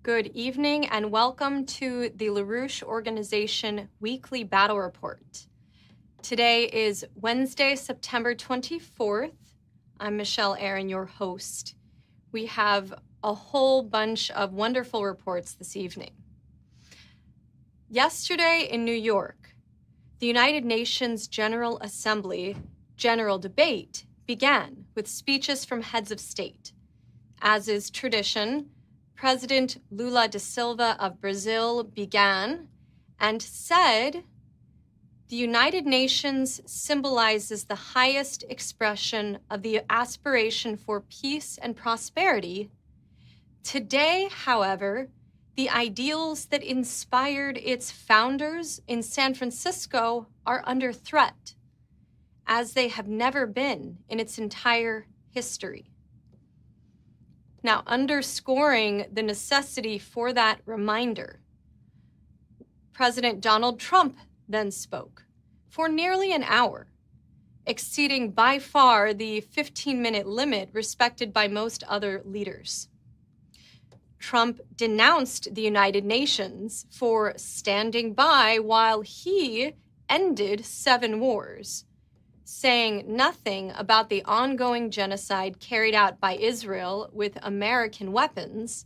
Good evening and welcome to the LaRouche Organization Weekly Battle Report. Today is Wednesday, September 24th. I'm Michelle Aaron, your host. We have a whole bunch of wonderful reports this evening. Yesterday in New York, the United Nations General Assembly general debate began with speeches from heads of state. As is tradition, President Lula da Silva of Brazil began and said, "The United Nations symbolizes the highest expression of the aspiration for peace and prosperity. Today, however, the ideals that inspired its founders in San Francisco are under threat, as they have never been in its entire history." Now, underscoring the necessity for that reminder, President Donald Trump then spoke for nearly an hour, exceeding by far the 15-minute limit respected by most other leaders. Trump denounced the United Nations for standing by while he ended 7 wars, saying nothing about the ongoing genocide carried out by Israel with American weapons.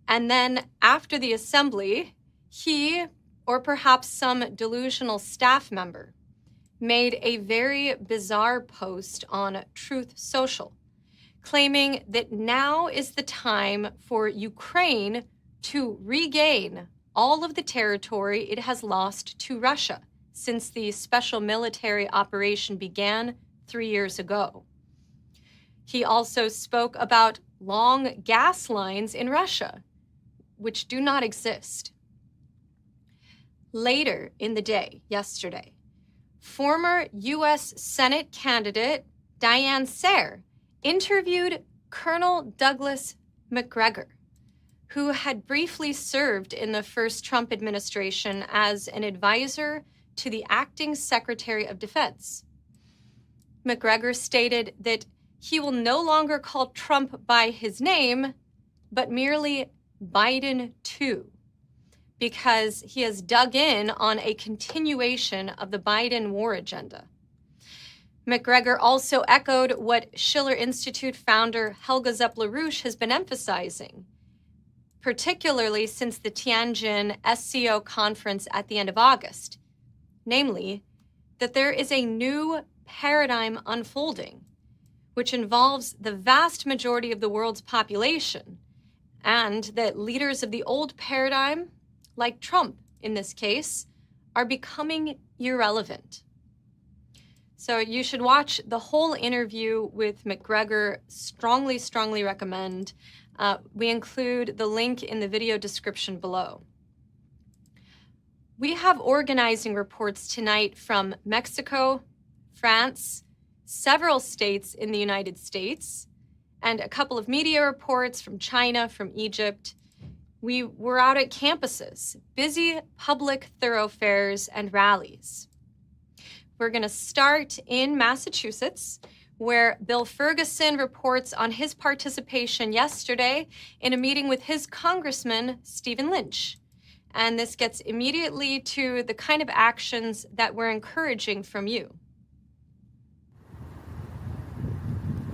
And then after the assembly, he, or perhaps some delusional staff member, made a very bizarre post on Truth Social, claiming that now is the time for Ukraine to regain all of the territory it has lost to Russia since the special military operation began 3 years ago. He also spoke about long gas lines in Russia, which do not exist. Later in the day, yesterday, former U.S. Senate candidate Diane Sare interviewed Colonel Douglas Macgregor, who had briefly served in the first Trump administration as an advisor to the acting Secretary of Defense. Macgregor stated that he will no longer call Trump by his name, but merely Biden too, because he has dug in on a continuation of the Biden war agenda. Macgregor also echoed what Schiller Institute founder Helga Zepp-LaRouche has been emphasizing, particularly since the Tianjin SCO conference at the end of August, namely, that there is a new paradigm unfolding, which involves the vast majority of the world's population, and that leaders of the old paradigm, like Trump in this case, are becoming irrelevant. So you should watch the whole interview with Macgregor. Strongly recommend. We include the link in the video description below. We have organizing reports tonight from Mexico, France, several states in the United States, and a couple of media reports from China, from Egypt. We were out at campuses, busy public thoroughfares and rallies. We're going to start in Massachusetts, where Bill Ferguson reports on his participation yesterday in a meeting with his Congressman Steven Lynch. And this gets immediately to the kind of actions that we're encouraging from you.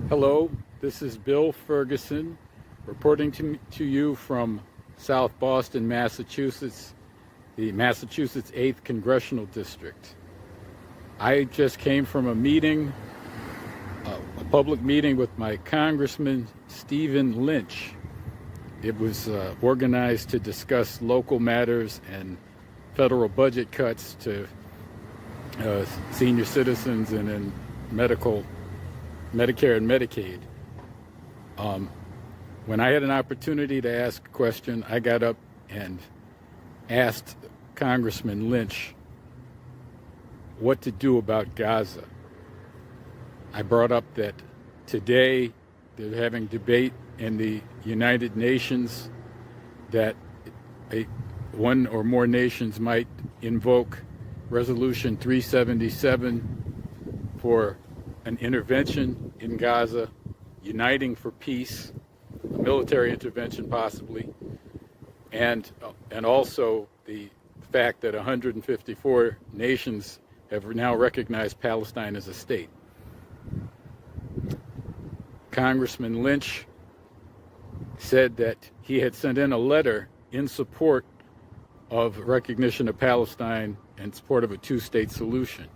Hello, this is Bill Ferguson reporting to you from South Boston, Massachusetts, the Massachusetts 8th Congressional District. I just came from a meeting, a public meeting with my Congressman Steven Lynch. It was organized to discuss local matters and federal budget cuts to senior citizens and in Medicare and Medicaid. When I had an opportunity to ask a question, I got up and asked Congressman Lynch what to do about Gaza. I brought up that today they're having debate in the United Nations that one or more nations might invoke Resolution 377 for an intervention in Gaza, uniting for peace, a military intervention possibly. and also the fact that 154 nations have now recognized Palestine as a state. Congressman Lynch said that he had sent in a letter in support of recognition of Palestine and support of a two-state solution.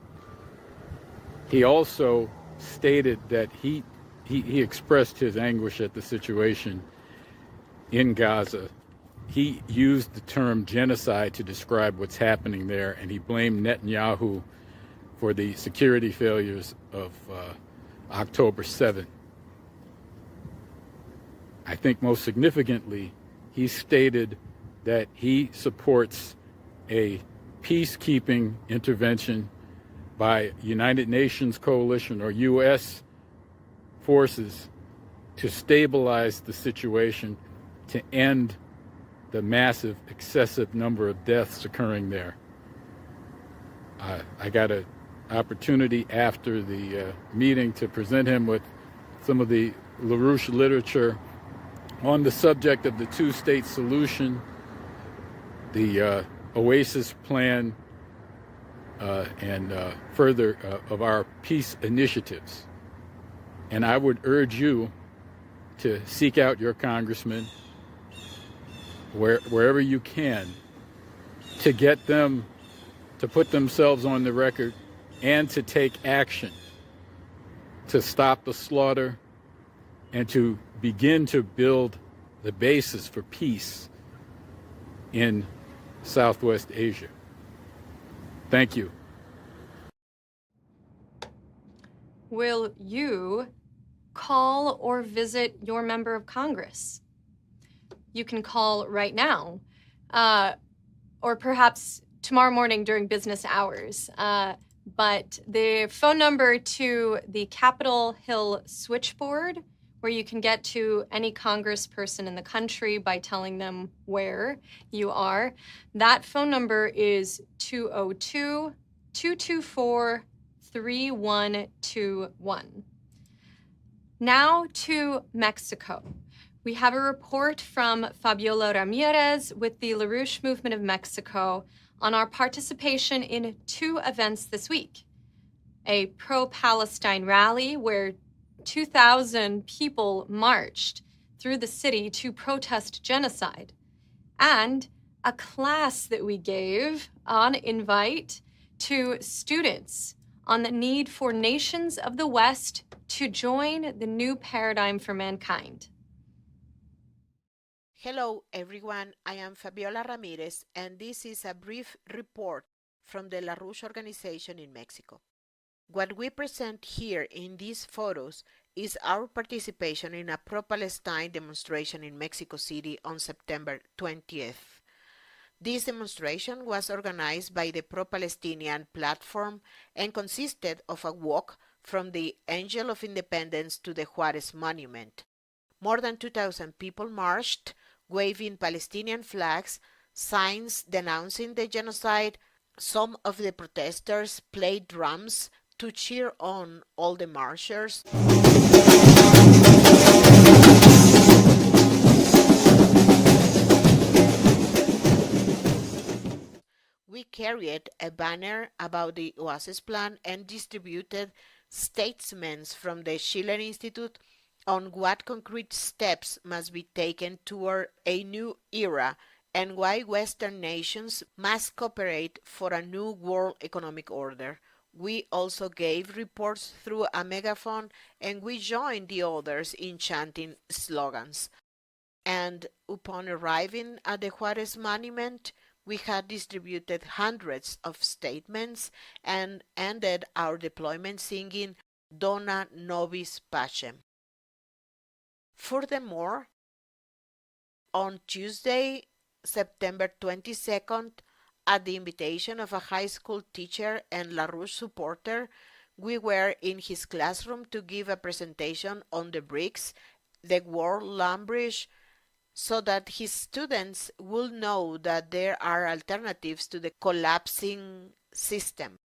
He also stated that he expressed his anguish at the situation in Gaza. He used the term genocide to describe what's happening there, and he blamed Netanyahu for the security failures of October 7th. I think most significantly, he stated that he supports a peacekeeping intervention by United Nations coalition or U.S. forces to stabilize the situation, to end the massive, excessive number of deaths occurring there. I got an opportunity after the meeting to present him with some of the LaRouche literature on the subject of the two-state solution, the Oasis plan, and further of our peace initiatives. And I would urge you to seek out your congressman wherever you can to get them to put themselves on the record and to take action to stop the slaughter and to begin to build the basis for peace in Southwest Asia. Thank you. Will you call or visit your member of Congress? You can call right now, or perhaps tomorrow morning during business hours. But the phone number to the Capitol Hill switchboard, where you can get to any congressperson in the country by telling them where you are, that phone number is 202-224-3121. Now to Mexico. We have a report from Fabiola Ramirez with the LaRouche Movement of Mexico on our participation in two events this week. A pro-Palestine rally where 2,000 people marched through the city to protest genocide, and a class that we gave on invite to students on the need for nations of the West to join the new paradigm for mankind. Hello everyone, I am Fabiola Ramirez and this is a brief report from the LaRouche organization in Mexico. What we present here in these photos is our participation in a pro-Palestine demonstration in Mexico City on September 20th. This demonstration was organized by the pro-Palestinian platform and consisted of a walk from the Angel of Independence to the Juarez Monument. More than 2,000 people marched, waving Palestinian flags, signs denouncing the genocide. Some of the protesters played drums to cheer on all the marchers. We carried a banner about the Oasis plan and distributed statements from the Schiller Institute on what concrete steps must be taken toward a new era and why Western nations must cooperate for a new world economic order. We also gave reports through a megaphone and we joined the others in chanting slogans. And upon arriving at the Juarez Monument, we had distributed hundreds of statements and ended our deployment singing Dona Nobis Pacem. Furthermore, on Tuesday, September 22nd, at the invitation of a high school teacher and LaRouche supporter, we were in his classroom to give a presentation on the BRICS, the World Land Bridge, so that his students will know that there are alternatives to the collapsing system.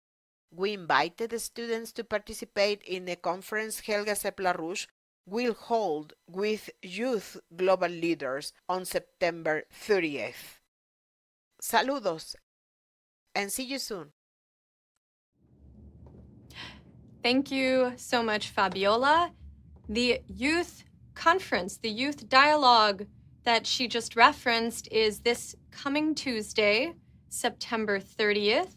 We invited the students to participate in a conference held at LaRouche will hold with youth global leaders on September 30th. Saludos, and see you soon. Thank you so much, Fabiola. The youth conference, the youth dialogue that she just referenced is this coming Tuesday, September 30th.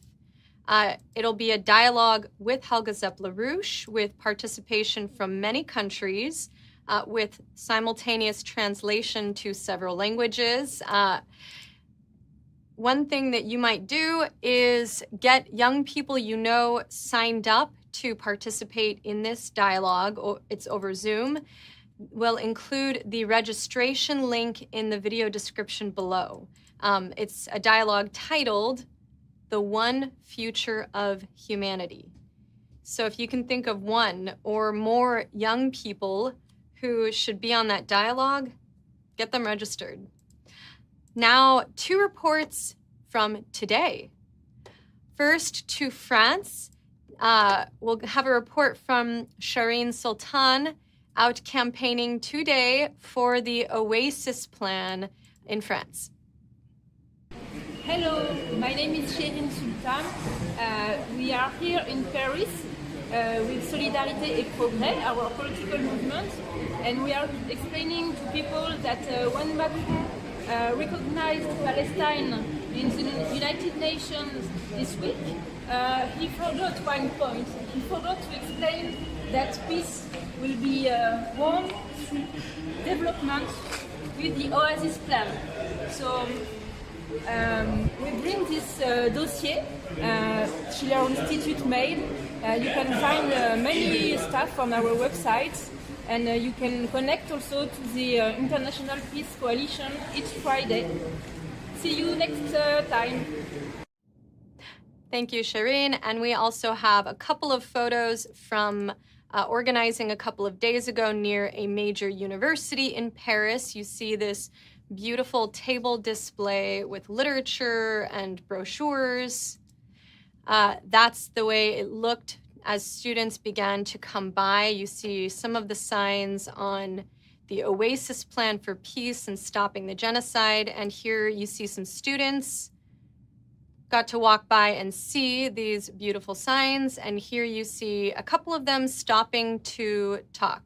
It'll be a dialogue with Helga Zepp-LaRouche with participation from many countries with simultaneous translation to several languages. One thing that you might do is get young people you know signed up to participate in this dialogue. It's over Zoom. We'll include the registration link in the video description below. It's a dialogue titled The One Future of Humanity. So if you can think of one or more young people who should be on that dialogue, get them registered. Now, 2 reports from today. First, to France. We'll have a report from Shireen Sultan, out campaigning today for the Oasis plan in France. Hello, my name is Shireen Sultan. We are here in Paris with Solidarité et Progrès, our political movement, and we are explaining to people that when Macron recognized Palestine in the United Nations this week, he forgot one point. He forgot to explain that peace will be won through development with the Oasis plan. So we bring this dossier Schiller Institute made. You can find many stuff on our website, and you can connect also to the International Peace Coalition each Friday. See you next time. Thank you, Shireen. And we also have a couple of photos from organizing a couple of days ago near a major university in Paris. You see this beautiful table display with literature and brochures. That's the way it looked as students began to come by. You see some of the signs on the Oasis Plan for Peace and Stopping the Genocide. And here you see some students got to walk by and see these beautiful signs. And here you see a couple of them stopping to talk.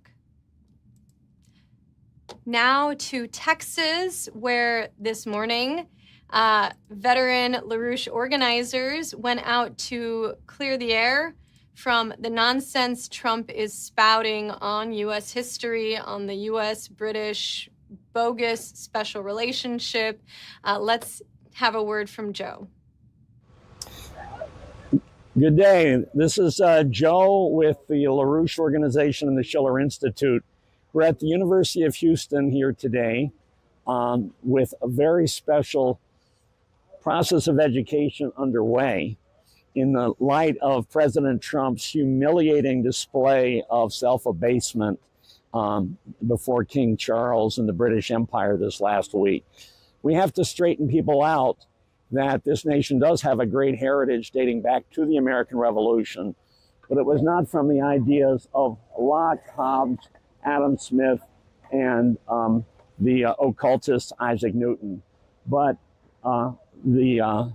Now to Texas, where this morning, veteran LaRouche organizers went out to clear the air from the nonsense Trump is spouting on U.S. history, on the U.S.-British bogus special relationship. Let's have a word from Joe. Good day. This is Joe with the LaRouche organization and the Schiller Institute. We're at the University of Houston here today with a very special process of education underway in the light of President Trump's humiliating display of self-abasement before King Charles and the British Empire this last week. We have to straighten people out that this nation does have a great heritage dating back to the American Revolution, but it was not from the ideas of Locke, Hobbes, Adam Smith, and the occultist Isaac Newton, but the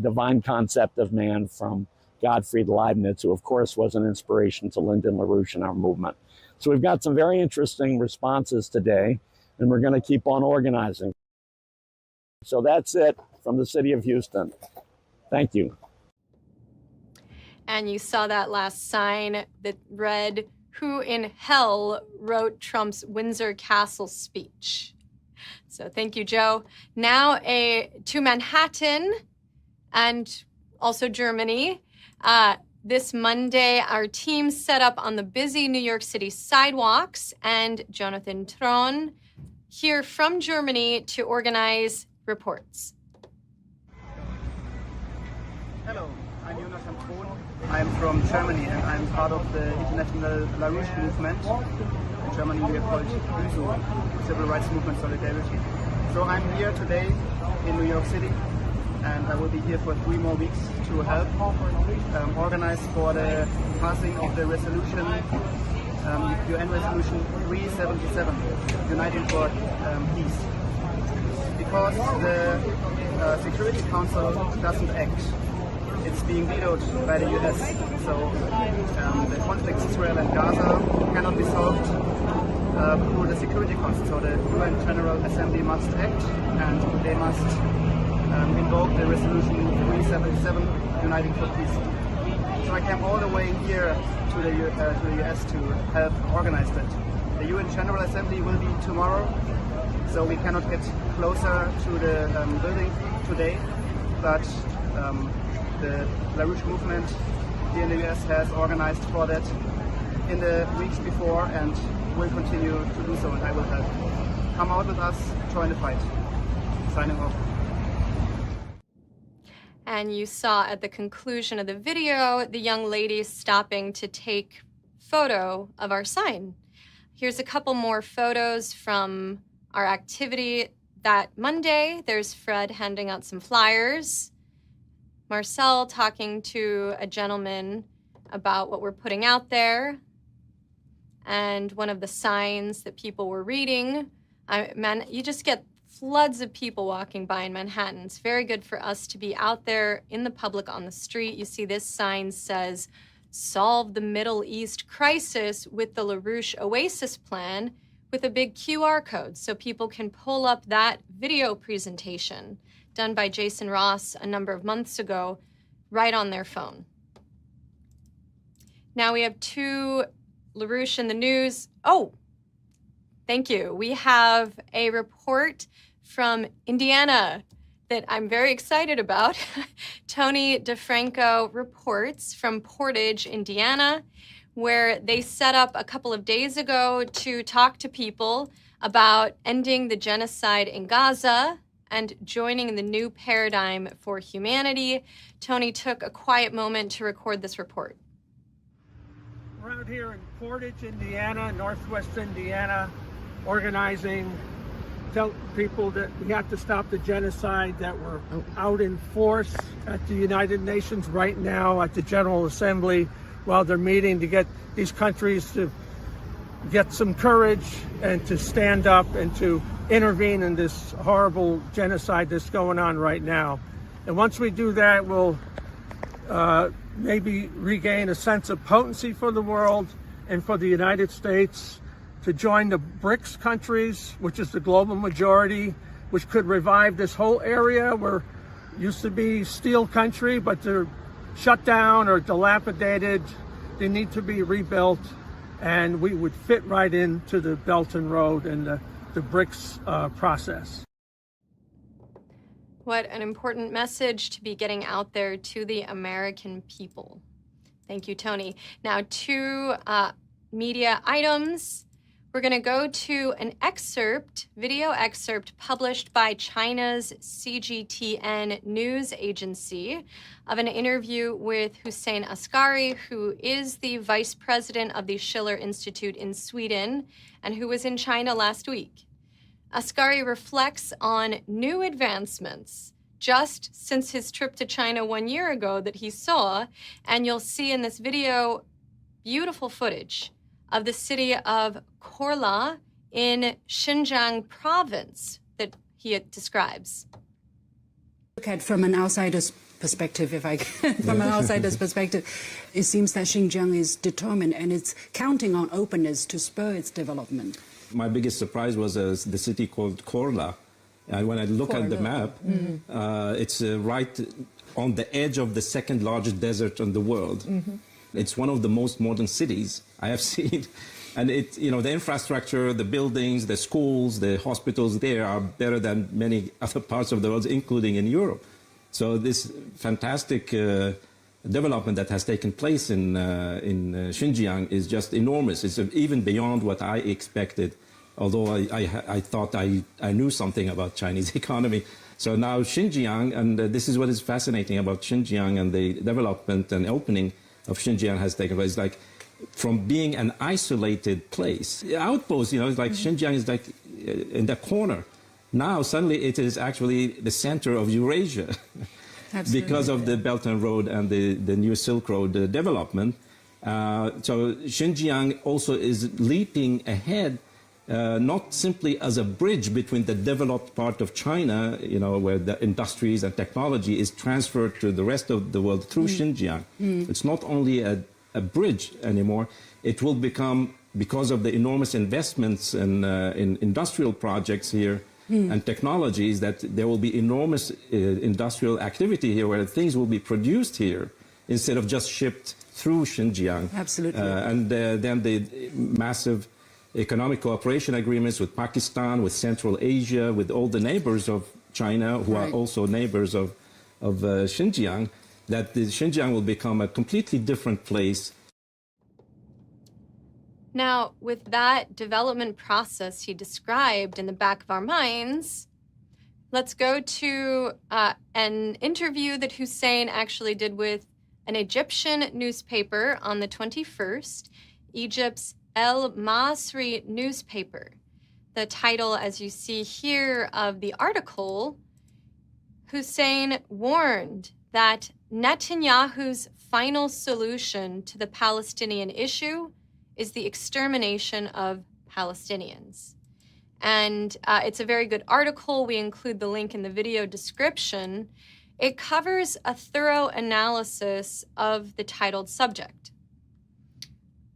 divine concept of man from Gottfried Leibniz, who of course was an inspiration to Lyndon LaRouche and our movement. So we've got some very interesting responses today, and we're going to keep on organizing. So that's it from the city of Houston. Thank you. And you saw that last sign that read, "Who in hell wrote Trump's Windsor Castle speech?" So thank you, Joe. Now to Manhattan and also Germany. This Monday, our team set up on the busy New York City sidewalks, and Jonathan Tron here from Germany to organize reports. Hello, I'm Jonathan Tron. I'm from Germany and I'm part of the international LaRouche movement. In Germany we are called USO, Civil Rights Movement Solidarity. So I'm here today in New York City and I will be here for 3 more weeks to help organize for the passing of the resolution UN Resolution 377, Uniting for Peace. Because the Security Council doesn't act, it's being vetoed by the US. So the conflicts Israel and Gaza cannot be solved through the Security Council. So the UN General Assembly must act, and they must invoke the Resolution 377, Uniting for Peace. So I came all the way here to the US to help organize that. The UN General Assembly will be tomorrow, so we cannot get closer to the building today, but the LaRouche movement here in the US has organized for that in the weeks before and will continue to do so, and I will help. Come out with us, join the fight. Signing off. And you saw at the conclusion of the video, the young lady stopping to take photo of our sign. Here's a couple more photos from our activity that Monday. There's Fred handing out some flyers. Marcel talking to a gentleman about what we're putting out there. And one of the signs that people were reading. You just get floods of people walking by in Manhattan. It's very good for us to be out there in the public on the street. You see this sign says, "Solve the Middle East crisis with the LaRouche Oasis Plan," with a big QR code so people can pull up that video presentation done by Jason Ross a number of months ago right on their phone. Now we have two LaRouche in the news. Oh, thank you. We have a report from Indiana that I'm very excited about. Tony DeFranco reports from Portage, Indiana, where they set up a couple of days ago to talk to people about ending the genocide in Gaza and joining the new paradigm for humanity. Tony took a quiet moment to record this report. We're out here in Portage, Indiana, northwest Indiana, organizing, tell people that we have to stop the genocide, that we're out in force at the United Nations right now at the General Assembly while they're meeting to get these countries to get some courage and to stand up and to intervene in this horrible genocide that's going on right now. And once we do that, we'll maybe regain a sense of potency for the world and for the United States to join the BRICS countries, which is the global majority, which could revive this whole area where used to be steel country, but they're shut down or dilapidated. They need to be rebuilt, and we would fit right into the Belt and Road and the BRICS process. What an important message to be getting out there to the American people. Thank you, Tony. Now, two media items. We're going to go to an video excerpt published by China's CGTN news agency of an interview with Hussain Askary, who is the vice president of the Schiller Institute in Sweden and who was in China last week. Askary reflects on new advancements just since his trip to China 1 year ago that he saw, and you'll see in this video beautiful footage of the city of Korla in Xinjiang province that he describes. Look at from an outsider's perspective, if I can, from an outsider's perspective, it seems that Xinjiang is determined and it's counting on openness to spur its development. My biggest surprise was the city called Korla. And when I look at the map, it's right on the edge of the second largest desert in the world. It's one of the most modern cities I have seen. And the infrastructure, the buildings, the schools, the hospitals there are better than many other parts of the world, including in Europe. So this fantastic development that has taken place in Xinjiang is just enormous. It's even beyond what I expected, although I thought I knew something about Chinese economy. So now Xinjiang, and this is what is fascinating about Xinjiang and the development and opening of Xinjiang has taken place. Like from being an isolated place, outpost, it's like Xinjiang is like in the corner. Now suddenly it is actually the center of Eurasia because of the Belt and Road and the new Silk Road development. So Xinjiang also is leaping ahead, not simply as a bridge between the developed part of China, where the industries and technology is transferred to the rest of the world through Xinjiang. It's not only a bridge anymore. It will become, because of the enormous investments in industrial projects here and technologies, that there will be enormous industrial activity here where things will be produced here instead of just shipped through Xinjiang. Absolutely. And then the massive economic cooperation agreements with Pakistan, with Central Asia, with all the neighbors of China who are also neighbors of Xinjiang, that the Xinjiang will become a completely different place. Now, with that development process he described in the back of our minds, let's go to an interview that Hussain actually did with an Egyptian newspaper on the 21st, Egypt's El Masri newspaper. The title, as you see here, of the article, Hussain warned that Netanyahu's final solution to the Palestinian issue is the extermination of Palestinians. And it's a very good article. We include the link in the video description. It covers a thorough analysis of the titled subject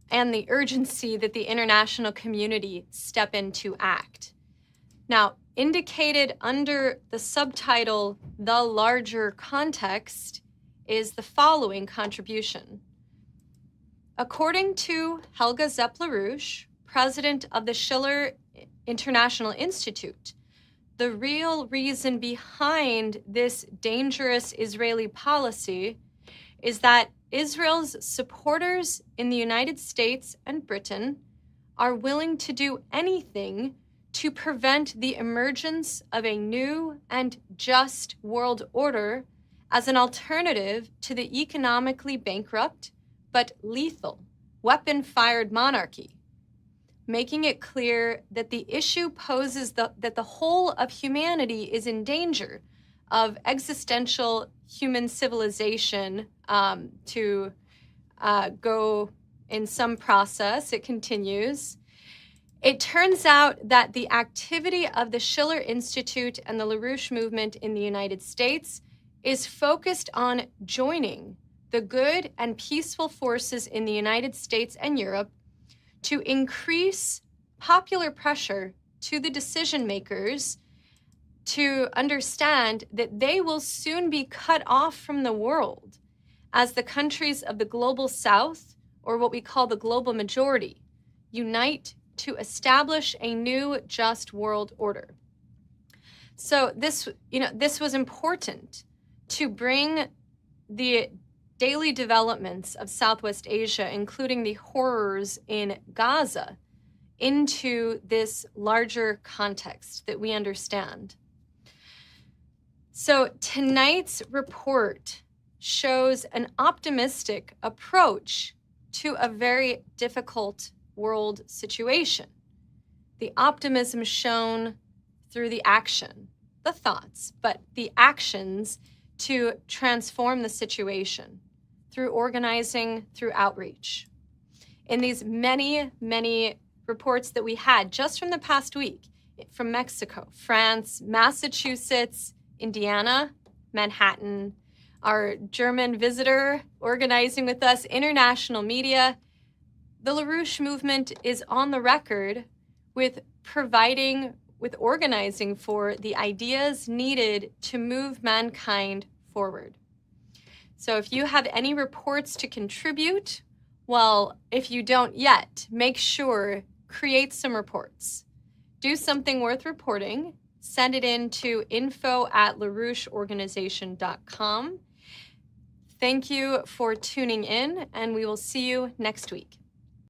and the urgency that the international community step in to act. Now, indicated under the subtitle, The Larger Context, is the following contribution. According to Helga Zepp-LaRouche, president of the Schiller International Institute, the real reason behind this dangerous Israeli policy is that Israel's supporters in the United States and Britain are willing to do anything to prevent the emergence of a new and just world order as an alternative to the economically bankrupt but lethal weapon-fired monarchy, making it clear that the issue poses that the whole of humanity is in danger of existential human civilization to go in some process. It continues. It turns out that the activity of the Schiller Institute and the LaRouche movement in the United States is focused on joining the good and peaceful forces in the United States and Europe to increase popular pressure to the decision makers to understand that they will soon be cut off from the world as the countries of the global south, or what we call the global majority, unite to establish a new just world order. So this was important to bring the daily developments of Southwest Asia, including the horrors in Gaza, into this larger context that we understand. So tonight's report shows an optimistic approach to a very difficult world situation. The optimism shown through the action, the thoughts, but the actions to transform the situation through organizing, through outreach. In these many, many reports that we had just from the past week, from Mexico, France, Massachusetts, Indiana, Manhattan, our German visitor organizing with us, international media, the LaRouche movement is on the record with organizing for the ideas needed to move mankind forward. So if you have any reports to contribute, well, if you don't yet, make sure, create some reports. Do something worth reporting. Send it in to info@laroucheorganization.com. Thank you for tuning in, and we will see you next week.